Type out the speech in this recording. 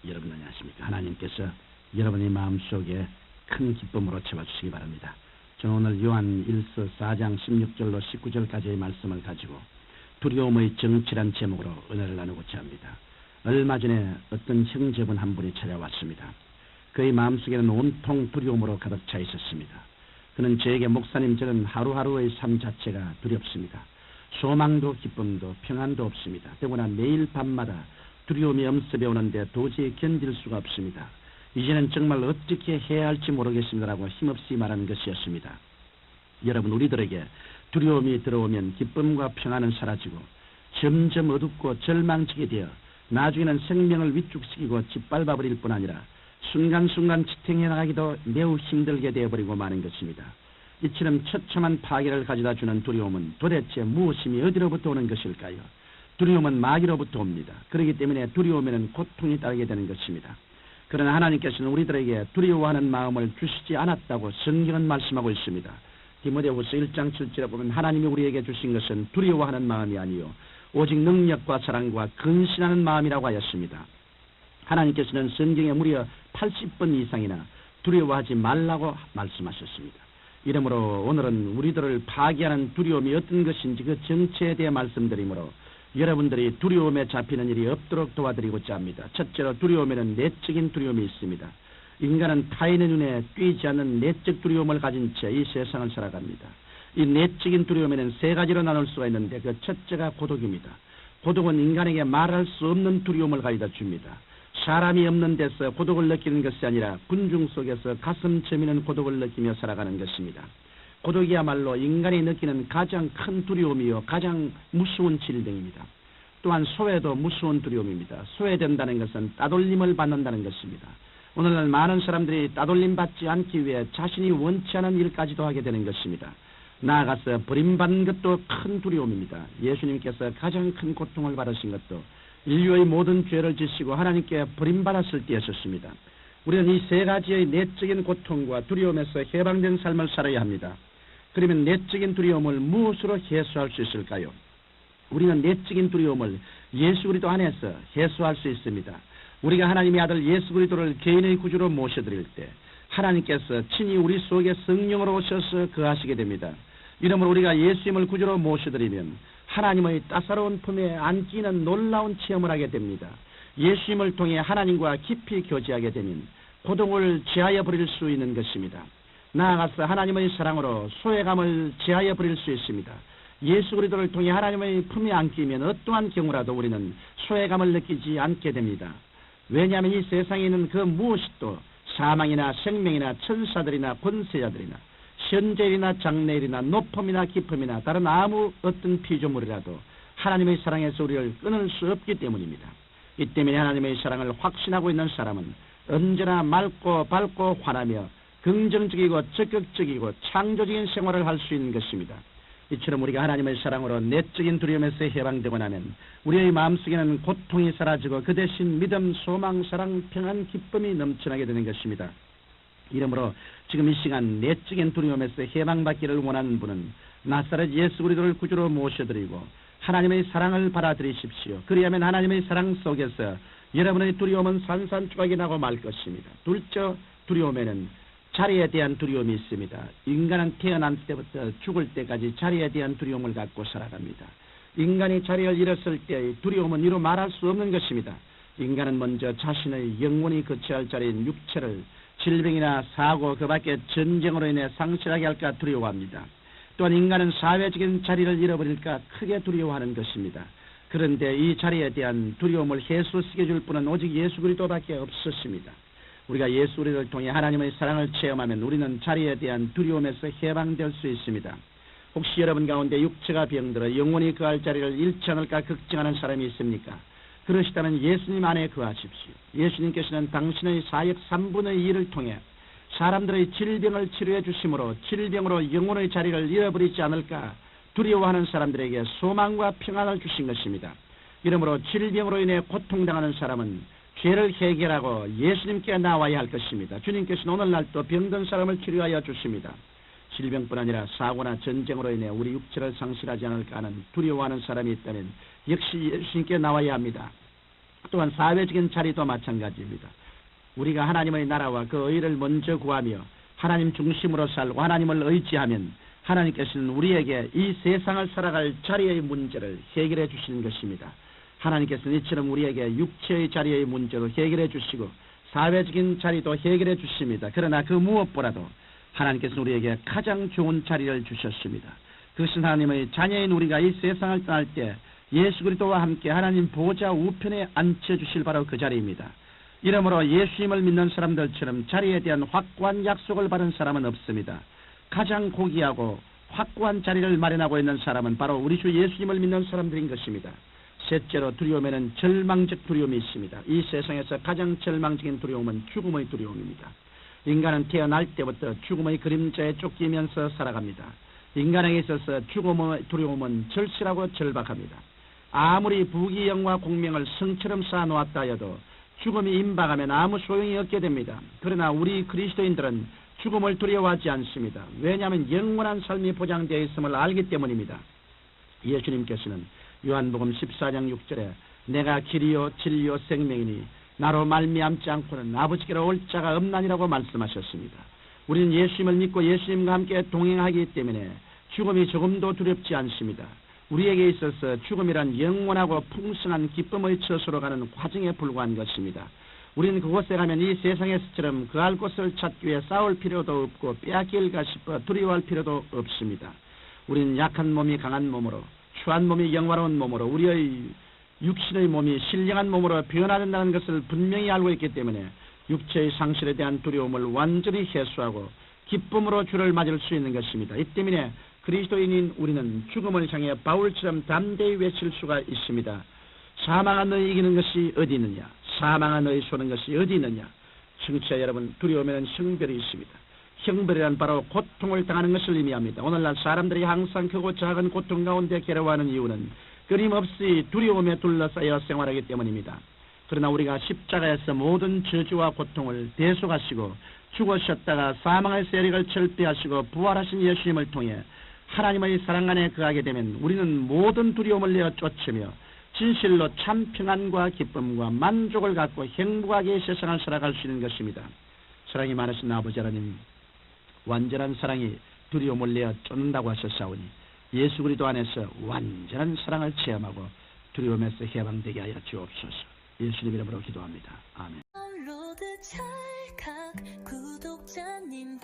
여러분 안녕하십니까? 하나님께서 여러분의 마음속에 큰 기쁨으로 채워주시기 바랍니다. 저는 오늘 요한 1서 4장 16절로 19절까지의 말씀을 가지고 두려움의 정치란 제목으로 은혜를 나누고자 합니다. 얼마 전에 어떤 형제분 한 분이 찾아왔습니다. 그의 마음속에는 온통 두려움으로 가득 차 있었습니다. 그는 저에게 목사님, 저는 하루하루의 삶 자체가 두렵습니다. 소망도 기쁨도 평안도 없습니다. 더구나 매일 밤마다 두려움이 엄습해 오는데 도저히 견딜 수가 없습니다. 이제는 정말 어떻게 해야 할지 모르겠습니다라고 힘없이 말하는 것이었습니다. 여러분, 우리들에게 두려움이 들어오면 기쁨과 평안은 사라지고 점점 어둡고 절망지게 되어 나중에는 생명을 위축시키고 짓밟아버릴 뿐 아니라 순간순간 지탱해 나가기도 매우 힘들게 되어버리고 마는 것입니다. 이처럼 처참한 파괴를 가져다 주는 두려움은 도대체 무엇이며 어디로부터 오는 것일까요? 두려움은 마귀로부터 옵니다. 그렇기 때문에 두려움에는 고통이 따르게 되는 것입니다. 그러나 하나님께서는 우리들에게 두려워하는 마음을 주시지 않았다고 성경은 말씀하고 있습니다. 디모데후서 1장 7절에 보면 하나님이 우리에게 주신 것은 두려워하는 마음이 아니요 오직 능력과 사랑과 근신하는 마음이라고 하였습니다. 하나님께서는 성경에 무려 80번 이상이나 두려워하지 말라고 말씀하셨습니다. 이러므로 오늘은 우리들을 파괴하는 두려움이 어떤 것인지 그 정체에 대해 말씀드리므로 여러분들이 두려움에 잡히는 일이 없도록 도와드리고자 합니다. 첫째로 두려움에는 내적인 두려움이 있습니다. 인간은 타인의 눈에 띄지 않는 내적 두려움을 가진 채 이 세상을 살아갑니다. 이 내적인 두려움에는 세 가지로 나눌 수가 있는데 그 첫째가 고독입니다. 고독은 인간에게 말할 수 없는 두려움을 가져다 줍니다. 사람이 없는 데서 고독을 느끼는 것이 아니라 군중 속에서 가슴 저미는 고독을 느끼며 살아가는 것입니다. 고독이야말로 인간이 느끼는 가장 큰 두려움이요 가장 무서운 질병입니다. 또한 소외도 무서운 두려움입니다. 소외된다는 것은 따돌림을 받는다는 것입니다. 오늘날 많은 사람들이 따돌림 받지 않기 위해 자신이 원치 않은 일까지도 하게 되는 것입니다. 나아가서 버림받는 것도 큰 두려움입니다. 예수님께서 가장 큰 고통을 받으신 것도 인류의 모든 죄를 지시고 하나님께 버림받았을 때였습니다. 우리는 이 세 가지의 내적인 고통과 두려움에서 해방된 삶을 살아야 합니다. 그러면 내적인 두려움을 무엇으로 해소할 수 있을까요? 우리는 내적인 두려움을 예수 그리스도 안에서 해소할 수 있습니다. 우리가 하나님의 아들 예수 그리스도를 개인의 구주로 모셔드릴 때 하나님께서 친히 우리 속에 성령으로 오셔서 거하시게 됩니다. 이러므로 우리가 예수님을 구주로 모셔드리면 하나님의 따사로운 품에 안기는 놀라운 체험을 하게 됩니다. 예수님을 통해 하나님과 깊이 교제하게 되면 고통을 제하여 버릴 수 있는 것입니다. 나아가서 하나님의 사랑으로 소외감을 제하여 버릴 수 있습니다. 예수 그리스도를 통해 하나님의 품에 안기면 어떠한 경우라도 우리는 소외감을 느끼지 않게 됩니다. 왜냐하면 이 세상에 있는 그 무엇도 사망이나 생명이나 천사들이나 권세자들이나 현재일이나 장래일이나 높음이나 깊음이나 다른 아무 어떤 피조물이라도 하나님의 사랑에서 우리를 끊을 수 없기 때문입니다. 이 때문에 하나님의 사랑을 확신하고 있는 사람은 언제나 맑고 밝고 환하며 긍정적이고 적극적이고 창조적인 생활을 할 수 있는 것입니다. 이처럼 우리가 하나님의 사랑으로 내적인 두려움에서 해방되고 나면 우리의 마음속에는 고통이 사라지고 그 대신 믿음, 소망, 사랑, 평안, 기쁨이 넘쳐나게 되는 것입니다. 이러므로 지금 이 시간 내적인 두려움에서 해방받기를 원하는 분은 나사렛 예수 그리스도를 구주로 모셔드리고 하나님의 사랑을 받아들이십시오. 그리하면 하나님의 사랑 속에서 여러분의 두려움은 산산조각이 나고 말 것입니다. 둘째, 두려움에는 자리에 대한 두려움이 있습니다. 인간은 태어난 때부터 죽을 때까지 자리에 대한 두려움을 갖고 살아갑니다. 인간이 자리를 잃었을 때의 두려움은 이루 말할 수 없는 것입니다. 인간은 먼저 자신의 영혼이 거처할 자리인 육체를 질병이나 사고, 그 밖에 전쟁으로 인해 상실하게 할까 두려워합니다. 또한 인간은 사회적인 자리를 잃어버릴까 크게 두려워하는 것입니다. 그런데 이 자리에 대한 두려움을 해소시켜줄 분은 오직 예수 그리스도밖에 없으십니다. 우리가 예수 그리스도를 통해 하나님의 사랑을 체험하면 우리는 자리에 대한 두려움에서 해방될 수 있습니다. 혹시 여러분 가운데 육체가 병들어 영혼이 거할 자리를 잃지 않을까 걱정하는 사람이 있습니까? 그러시다면 예수님 안에 거하십시오. 예수님께서는 당신의 사역 3분의 2를 통해 사람들의 질병을 치료해 주심으로 질병으로 영혼의 자리를 잃어버리지 않을까 두려워하는 사람들에게 소망과 평안을 주신 것입니다. 이러므로 질병으로 인해 고통당하는 사람은 죄를 해결하고 예수님께 나와야 할 것입니다. 주님께서는 오늘날 또 병든 사람을 치료하여 주십니다. 질병뿐 아니라 사고나 전쟁으로 인해 우리 육체를 상실하지 않을까 하는 두려워하는 사람이 있다면 역시 예수님께 나와야 합니다. 또한 사회적인 자리도 마찬가지입니다. 우리가 하나님의 나라와 그 의를 먼저 구하며 하나님 중심으로 살고 하나님을 의지하면 하나님께서는 우리에게 이 세상을 살아갈 자리의 문제를 해결해 주시는 것입니다. 하나님께서는 이처럼 우리에게 육체의 자리의 문제도 해결해 주시고 사회적인 자리도 해결해 주십니다. 그러나 그 무엇보다도 하나님께서는 우리에게 가장 좋은 자리를 주셨습니다. 그것은 하나님의 자녀인 우리가 이 세상을 떠날 때 예수 그리스도와 함께 하나님 보좌 우편에 앉혀주실 바로 그 자리입니다. 이러므로 예수님을 믿는 사람들처럼 자리에 대한 확고한 약속을 받은 사람은 없습니다. 가장 고귀하고 확고한 자리를 마련하고 있는 사람은 바로 우리 주 예수님을 믿는 사람들인 것입니다. 셋째로 두려움에는 절망적 두려움이 있습니다. 이 세상에서 가장 절망적인 두려움은 죽음의 두려움입니다. 인간은 태어날 때부터 죽음의 그림자에 쫓기면서 살아갑니다. 인간에게 있어서 죽음의 두려움은 절실하고 절박합니다. 아무리 부귀영화 공명을 성처럼 쌓아놓았다 해도 죽음이 임박하면 아무 소용이 없게 됩니다. 그러나 우리 그리스도인들은 죽음을 두려워하지 않습니다. 왜냐하면 영원한 삶이 보장되어 있음을 알기 때문입니다. 예수님께서는 요한복음 14장 6절에 내가 길이요 진리요 생명이니 나로 말미암지 않고는 아버지께로 올 자가 없나니라고 말씀하셨습니다. 우리는 예수님을 믿고 예수님과 함께 동행하기 때문에 죽음이 조금도 두렵지 않습니다. 우리에게 있어서 죽음이란 영원하고 풍성한 기쁨의 처소로 가는 과정에 불과한 것입니다. 우리는 그곳에 가면 이 세상에서처럼 그할 곳을 찾기 위해 싸울 필요도 없고 빼앗길까 싶어 두려워할 필요도 없습니다. 우리는 약한 몸이 강한 몸으로 추한 몸이 영화로운 몸으로 우리의 육신의 몸이 신령한 몸으로 변화된다는 것을 분명히 알고 있기 때문에 육체의 상실에 대한 두려움을 완전히 해소하고 기쁨으로 주를 맞을 수 있는 것입니다. 이 때문에 그리스도인인 우리는 죽음을 향해 바울처럼 담대히 외칠 수가 있습니다. 사망한 너희 이기는 것이 어디 있느냐? 사망한 너희 쏘는 것이 어디 있느냐? 청취자 여러분, 두려움에는 형벌이 있습니다. 형벌이란 바로 고통을 당하는 것을 의미합니다. 오늘날 사람들이 항상 크고 작은 고통 가운데 괴로워하는 이유는 끊임없이 두려움에 둘러싸여 생활하기 때문입니다. 그러나 우리가 십자가에서 모든 저주와 고통을 대속하시고 죽으셨다가 사망의 세력을 철폐하시고 부활하신 예수님을 통해 하나님의 사랑 안에 거하게 되면 우리는 모든 두려움을 내어 쫓으며 진실로 참 평안과 기쁨과 만족을 갖고 행복하게 세상을 살아갈 수 있는 것입니다. 사랑이 많으신 아버지 하나님, 완전한 사랑이 두려움을 내어 쫓는다고 하셨사오니 예수 그리스도 안에서 완전한 사랑을 체험하고 두려움에서 해방되게 하여 주옵소서. 예수님 이름으로 기도합니다. 아멘. 구독자님